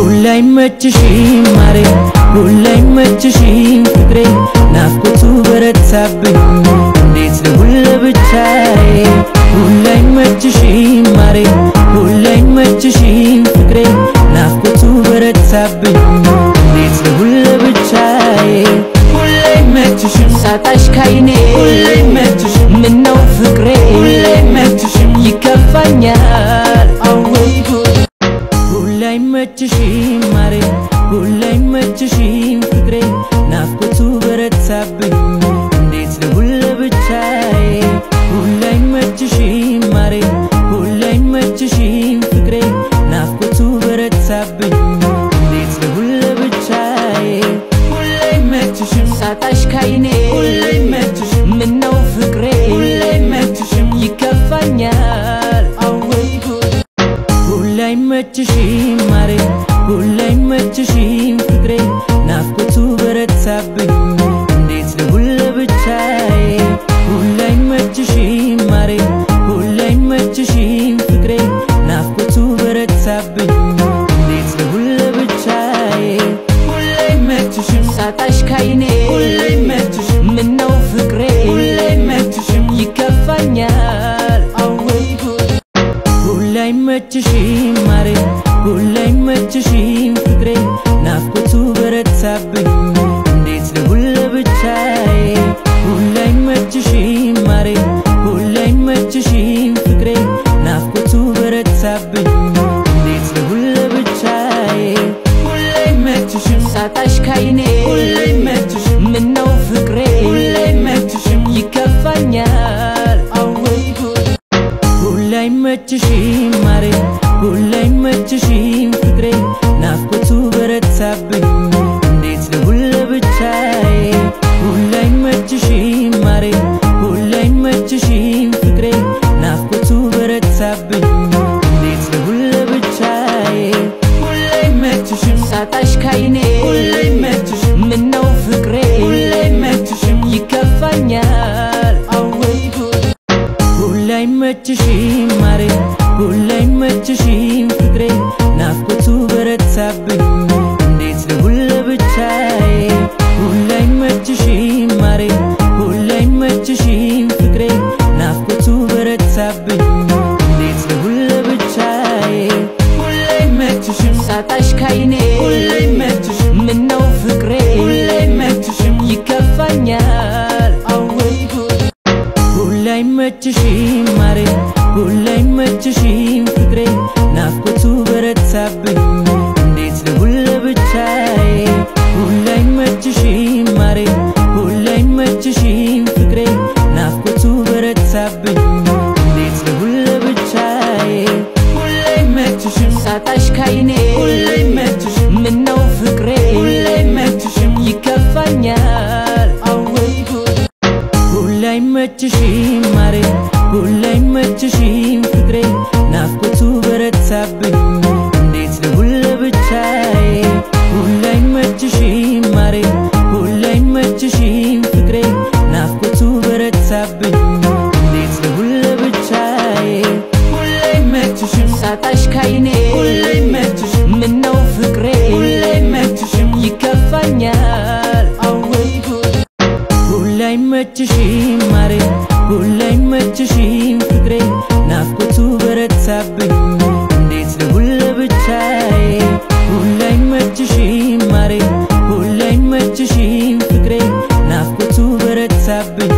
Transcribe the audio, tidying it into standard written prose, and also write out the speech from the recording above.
ሁላይ መችሽም ማሬ ሁላይ መችሽም ፍቅሬ ናፍቆቱ በረታብኝ እንዴት ልሁን ለብቻዬ ሁላይ መችሽም ማሬ ሁላይ መችሽም ፍቅሬ ናፍቆቱ በረታብኝ እንዴት ልሁን ለብቻዬ ሁላይ መችሽም ሳጣሽ ካይኔ ሁላይ መችሽም ምነው ፍቅሬ ሁላይ መችሽም ይከፋኛል አወይ ጉድ ሁላይ መችሽም ማሬ ሁላይ መችሽም ፍቅሬ ናፍቆቱ በረታብኝ እንዴት ልሁን ለብቻዬ ሁላይ መችሽም ማሬ ሁላይ መችሽም ፍቅሬ ናፍቆቱ በረታብኝ እንዴት ልሁን ለብቻዬ ሁላይ መችሽም ሳጣሽ ካይኔ ሁላይ መችሽም ምነው ፍቅሬ ሁላይ መችሽም ይከፋኛል አወይ ጉድ ሁላይ መችሽም ማሬ ሁላይ መችሽም ፍቅሬ ናፍቆቱ በረታብኝ እንዴት ልሁን ለብቻዬ ሁላይ መችሽም ማሬ ሁላይ መችሽም ፍቅሬ ናፍቆቱ በረታብኝ እንዴት ልሁን ለብቻዬ ሁላይ መችሽም ሳጣሽ ካይኔ ሁላይ መችሽም ምነው ፍቅሬ ሁላይ መችሽም ይከፋኛል አወይ ጉድ ሁላይ መችሽም ማሬ ሁላይ መችሽም ፍቅሬ ናፍቆቱ በረታብኝ እንዴት ልሁን ለብቻዬ ሁላይ መችሽም ማሬ ሁላይ መችሽም ፍቅሬ ናፍቆቱ በረታብኝ እንዴት ልሁን ለብቻዬ ሁላይ መችሽም ሳጣሽ ካይኔ ሁላይ መችሽም ምነው ፍቅሬ ሁላይ መችሽም ይከፋኛል አወይ ጉድ ሁላይ መችሽም ማሬ ሁላይ መችሽም ፍቅሬ ናፍቆቱ በረታብኝ እንዴት ልሁን ለብቻዬ ሁላይ መችሽም ማሬ ሁላይ መችሽም ፍቅሬ ናፍቆቱ በረታብኝ እንዴት ልሁን ለብቻዬ ሁላይ መችሽም ሳጣሽ ካይኔ ሁላይ መችሽም ምነው ፍቅሬ ሁላይ መችሽም ይከፋኛል አወይ ጉድ ሁላይ መችሽም ማሬ ሁላይ መችሽም ፍቅሬ ናፍቆቱ በረታብኝ እንዴት ልሁን ለብቻዬ ሁላይ መችሽም ማሬ ሁላይ መችሽም ፍቅሬ ናፍቆቱ በረታብኝ እንዴት ልሁን ለብቻዬ ሁላይ መችሽም ሳጣሽ ካይኔ ሁላይ መችሽም ምነው ፍቅሬ ሁላይ መችሽም ይከፋኛል አወይ ጉድ ሁላይ መችሽም ማሬ ሁላይ መችሽም ፍቅሬ ናፍቆቱ በረታብኝ እንዴት ልሁን ለብቻዬ ሁላይ መችሽም ማሬ ሁላይ መችሽም ፍቅሬ ናፍቆቱ በረታብኝ እንዴት ልሁን ለብቻዬ ሁላይ መችሽም ሳጣሽ ካይኔ ሁላይ መችሽም ምነው ፍቅሬ ሁላይ መችሽም ይከፋኛል አወይ ጉድ ሁላይ መችሽም ማሬ ሁላይ መችሽም ፍቅሬ ናፍቆቱ በረታብኝ እንዴት ልሁን ለብቻዬ ሁላይ መችሽም ማሬ ሁላይ መችሽም ፍቅሬ ናፍቆቱ በረታብኝ እንዴት ልሁን ለብቻዬ ሁላይ መችሽም ሳጣሽ ካይኔ ሁላይ መችሽም ምነው ፍቅሬ ሁላይ መችሽም ይከፋኛል አወይ ጉድ ሁላይ መችሽም ማሬ ሁላይ መችሽም ፍቅሬ ናፍቆቱ በረታብኝ እንዴት ልሁን ለብቻዬ ሁላይ መችሽም ማሬ ሁላይ መችሽም ፍቅሬ ናፍቆቱ በረታብኝ